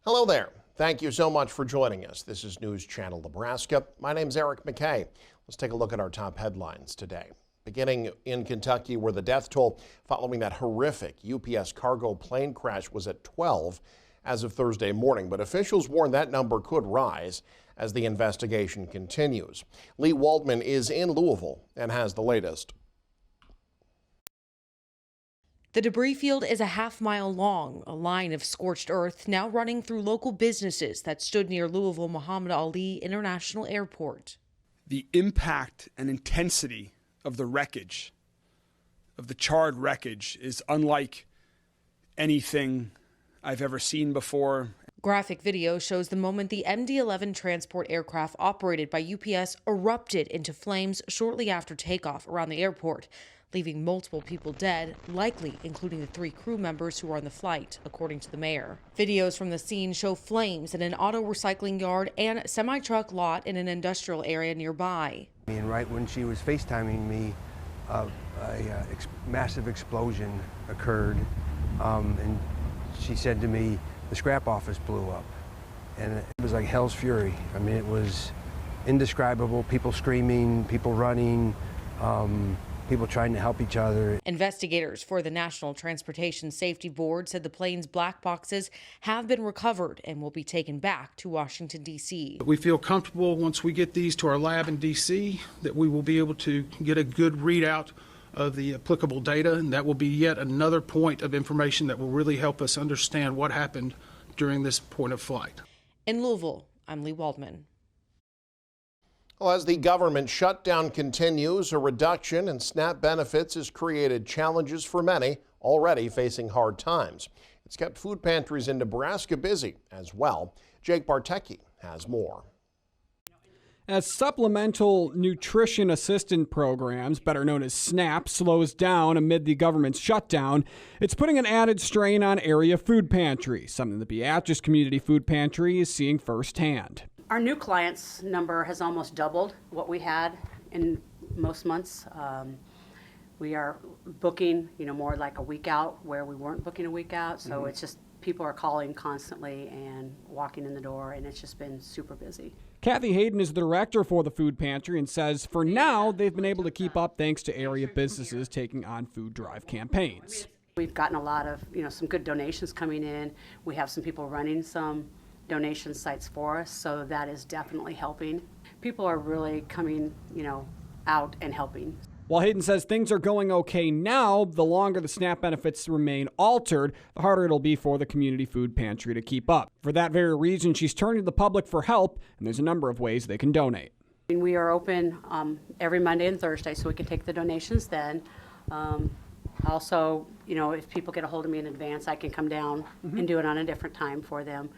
Hello there. Thank you so much for joining us. This is News Channel Nebraska. My name's Eric McKay. Let's take a look at our top headlines today. Beginning in Kentucky, where the death toll following that horrific UPS cargo plane crash was at 12 as of Thursday morning, but officials warn that number could rise as the investigation continues. Lee Waldman is in Louisville and has the latest. The debris field is a half-mile long, a line of scorched earth now running through local businesses that stood near Louisville Muhammad Ali International Airport. The impact and intensity of the wreckage, of the charred wreckage, is unlike anything I've ever seen before. Graphic video shows the moment the MD-11 transport aircraft operated by UPS erupted into flames shortly after takeoff around the airport, leaving multiple people dead, likely including the 3 crew members who were on the flight, according to the mayor. Videos from the scene show flames in an auto recycling yard and semi-truck lot in an industrial area nearby. And right when she was FaceTiming me, a massive explosion occurred, and she said to me, the scrap office blew up. And it was like hell's fury. I mean, it was indescribable. People screaming, people running, people trying to help each other. Investigators for the National Transportation Safety Board said the plane's black boxes have been recovered and will be taken back to Washington, D.C. We feel comfortable once we get these to our lab in D.C. that we will be able to get a good readout of the applicable data, and that will be yet another point of information that will really help us understand what happened during this point of flight. In Louisville, I'm Lee Waldman. Well, as the government shutdown continues, a reduction in SNAP benefits has created challenges for many already facing hard times. It's kept food pantries in Nebraska busy as well. Jake Bartecki has more. As supplemental nutrition assistance programs, better known as SNAP, slows down amid the government's shutdown, it's putting an added strain on area food pantries, something the Beatrice Community Food Pantry is seeing firsthand. Our new clients number has almost doubled what we had in most months. We are booking, more like a week out where we weren't booking a week out. So It's just people are calling constantly and walking in the door, and it's just been super busy. Kathy Hayden is the director for the food pantry and says for now they've been able to keep up thanks to area businesses taking on food drive campaigns. We've gotten a lot of, some good donations coming in. We have some people running some donation sites for us, so that is definitely helping. People are really coming, out and helping. While Hayden says things are going okay now, the longer the SNAP benefits remain altered, the harder it'll be for the community food pantry to keep up. For that very reason, she's turning to the public for help, and there's a number of ways they can donate. We are open every Monday and Thursday, so we can take the donations then. Also, if people get a hold of me in advance, I can come down and do it on a different time for them.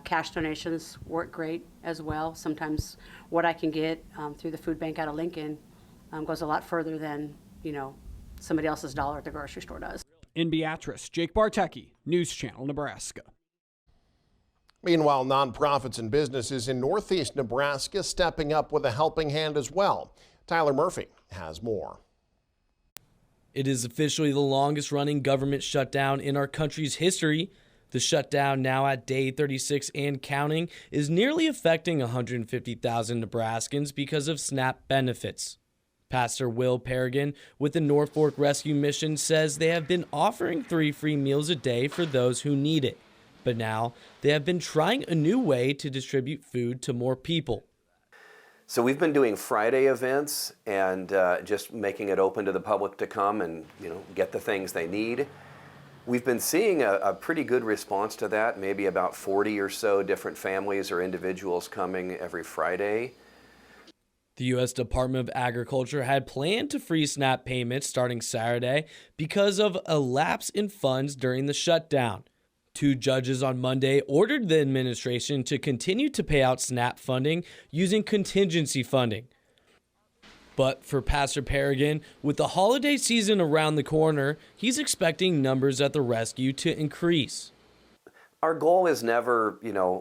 Cash donations work great as well. Sometimes what I can get through the food bank out of Lincoln goes a lot further than, somebody else's dollar at the grocery store does. In Beatrice, Jake Bartecki, News Channel, Nebraska. Meanwhile, nonprofits and businesses in northeast Nebraska stepping up with a helping hand as well. Tyler Murphy has more. It is officially the longest-running government shutdown in our country's history. The shutdown, now at day 36 and counting, is nearly affecting 150,000 Nebraskans because of SNAP benefits. Pastor Will Paragon with the North Fork Rescue Mission says they have been offering 3 free meals a day for those who need it. But now they have been trying a new way to distribute food to more people. So we've been doing Friday events and just making it open to the public to come and get the things they need. We've been seeing a pretty good response to that, maybe about 40 or so different families or individuals coming every Friday. The U.S. Department of Agriculture had planned to freeze SNAP payments starting Saturday because of a lapse in funds during the shutdown. 2 judges on Monday ordered the administration to continue to pay out SNAP funding using contingency funding. But for Pastor Paragon, with the holiday season around the corner, he's expecting numbers at the rescue to increase. Our goal is never,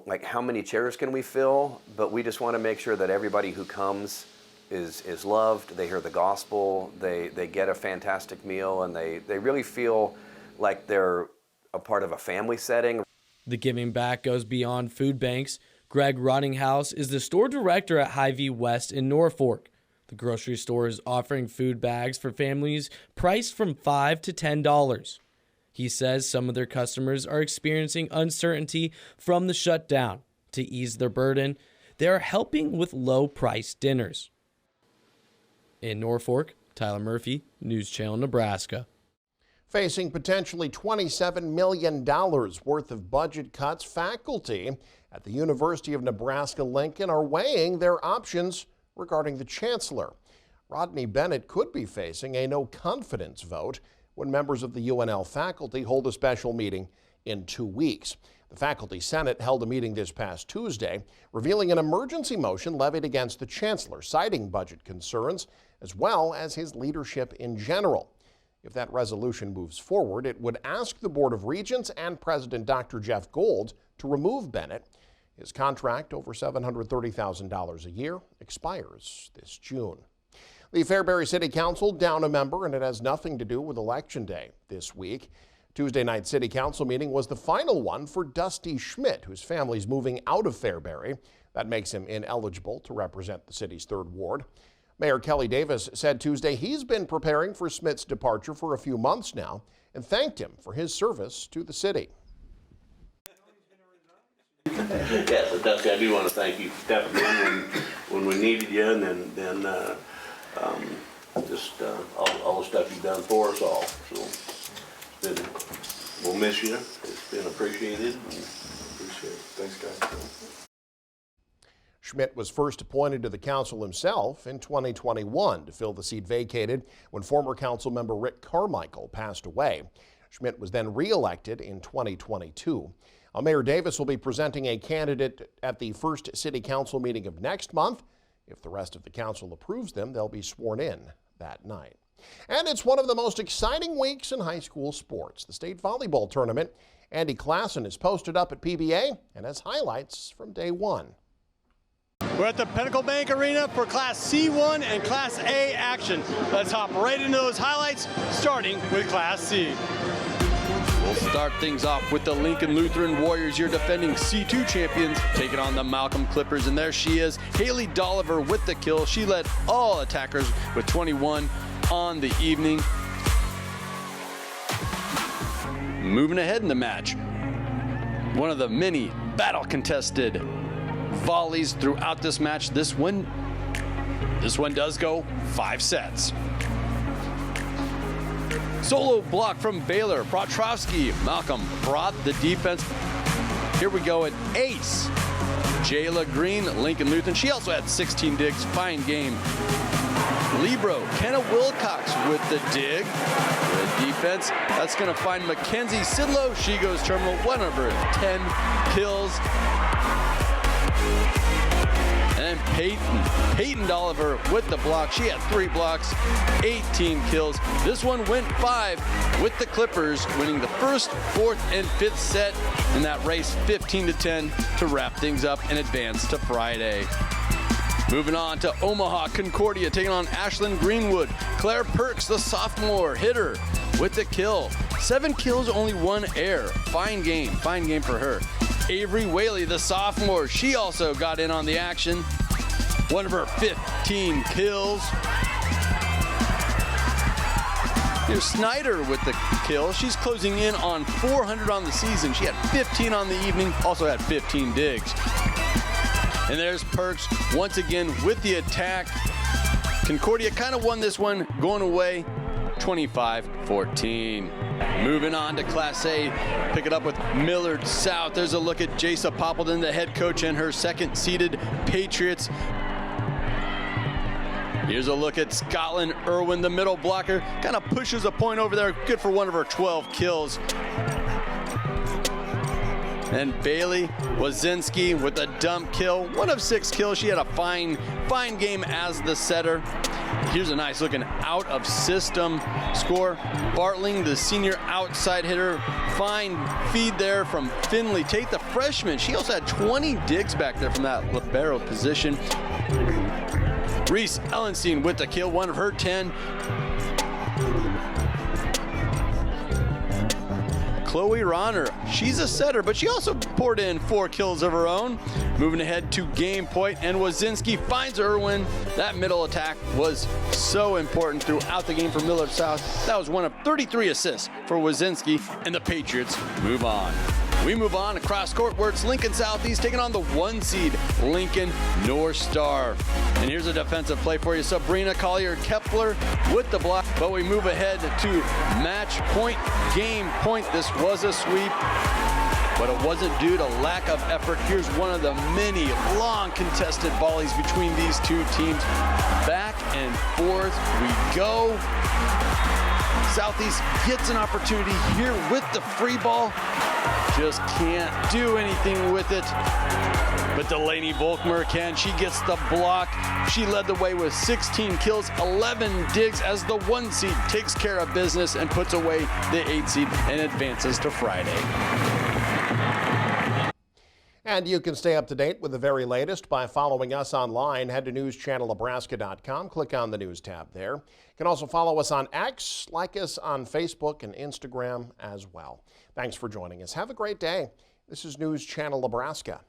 like how many chairs can we fill, but we just want to make sure that everybody who comes is loved, they hear the gospel, they get a fantastic meal, and they really feel like they're a part of a family setting. The giving back goes beyond food banks. Greg Rottinghouse is the store director at Hy-Vee West in Norfolk. The grocery store is offering food bags for families priced from $5 to $10. He says some of their customers are experiencing uncertainty from the shutdown. To ease their burden, they are helping with low-priced dinners. In Norfolk, Tyler Murphy, News Channel, Nebraska. Facing potentially $27 million worth of budget cuts, faculty at the University of Nebraska-Lincoln are weighing their options regarding the chancellor. Rodney Bennett could be facing a no confidence vote when members of the UNL faculty hold a special meeting in 2 weeks. The Faculty Senate held a meeting this past Tuesday, revealing an emergency motion levied against the chancellor, citing budget concerns as well as his leadership in general. If that resolution moves forward, it would ask the Board of Regents and President Dr. Jeff Gold to remove Bennett. His contract, over $730,000 a year, expires this June. The Fairbury City Council down a member, and it has nothing to do with Election Day this week. Tuesday night City Council meeting was the final one for Dusty Schmidt, whose family's moving out of Fairbury. That makes him ineligible to represent the city's 3rd Ward. Mayor Kelly Davis said Tuesday he's been preparing for Schmidt's departure for a few months now and thanked him for his service to the city. Yes, Dusty, I do want to thank you for stepping in when we needed you, and then all the stuff you've done for us all. So we'll miss you. It's been appreciated. Appreciate it. Thanks, guys. Schmidt was first appointed to the council himself in 2021 to fill the seat vacated when former council member Rick Carmichael passed away. Schmidt was then re-elected in 2022. Mayor Davis will be presenting a candidate at the first city council meeting of next month. If the rest of the council approves them, they'll be sworn in that night. And it's one of the most exciting weeks in high school sports, the state volleyball tournament. Andy Klassen is posted up at PBA and has highlights from day one. We're at the Pinnacle Bank Arena for Class C1 and Class A action. Let's hop right into those highlights, starting with Class C. We'll start things off with the Lincoln Lutheran Warriors, your defending C2 champions, taking on the Malcolm Clippers. And there she is, Haley Dolliver with the kill. She led all attackers with 21 on the evening. Moving ahead in the match, one of the many battle-contested volleys throughout this match. This one does go 5 sets. Solo block from Baylor. Brotrovsky. Malcolm brought the defense. Here we go, an ace. Jayla Green, Lincoln Lutheran. She also had 16 digs. Fine game. Libro, Kenna Wilcox with the dig. Good defense. That's going to find Mackenzie Sidlow. She goes terminal. 1 of her 10 kills. And Peyton Dolliver with the block. She had 3 blocks, 18 kills. This one went 5 with the Clippers, winning the 1st, 4th, and 5th set in that race, 15-10 to wrap things up and advance to Friday. Moving on to Omaha, Concordia taking on Ashlyn Greenwood. Claire Perks, the sophomore hitter, with the kill. 7 kills, only 1 error. Fine game for her. Avery Whaley, the sophomore, she also got in on the action. 1 of her 15 kills. Here's Snyder with the kill. She's closing in on 400 on the season. She had 15 on the evening, also had 15 digs. And there's Perks once again with the attack. Concordia kind of won this one going away 25-14. Moving on to Class A, pick it up with Millard South. There's a look at Jasa Poppleton, the head coach, and her second-seeded Patriots. Here's a look at Scotland Irwin, the middle blocker. Kind of pushes a point over there. Good for 1 of her 12 kills. And Bailey Wazinski with a dump kill. 1 of 6 kills. She had a fine game as the setter. Here's a nice looking out of system score. Bartling, the senior outside hitter. Fine feed there from Finley Tate, the freshman. She also had 20 digs back there from that libero position. Reese Ellenstein with the kill, 1 of her 10. Chloe Ronner. She's a setter, but she also poured in 4 kills of her own. Moving ahead to game point, and Wazinski finds Irwin. That middle attack was so important throughout the game for Millard South. That was one of 33 assists for Wazinski, and the Patriots move on. We move on across court where it's Lincoln Southeast taking on the 1 seed Lincoln North Star. And here's a defensive play for you. Sabrina Collier-Kepler with the block, but we move ahead to match point, game point. This was a sweep, but it wasn't due to lack of effort. Here's one of the many long contested volleys between these two teams. Back and forth we go. Southeast gets an opportunity here with the free ball. Just can't do anything with it. But Delaney Volkmer can. She gets the block. She led the way with 16 kills, 11 digs as the 1 seed takes care of business and puts away the 8 seed and advances to Friday. And you can stay up to date with the very latest by following us online. Head to newschannelnebraska.com. Click on the News tab there. You can also follow us on X, like us on Facebook and Instagram as well. Thanks for joining us. Have a great day. This is News Channel Nebraska.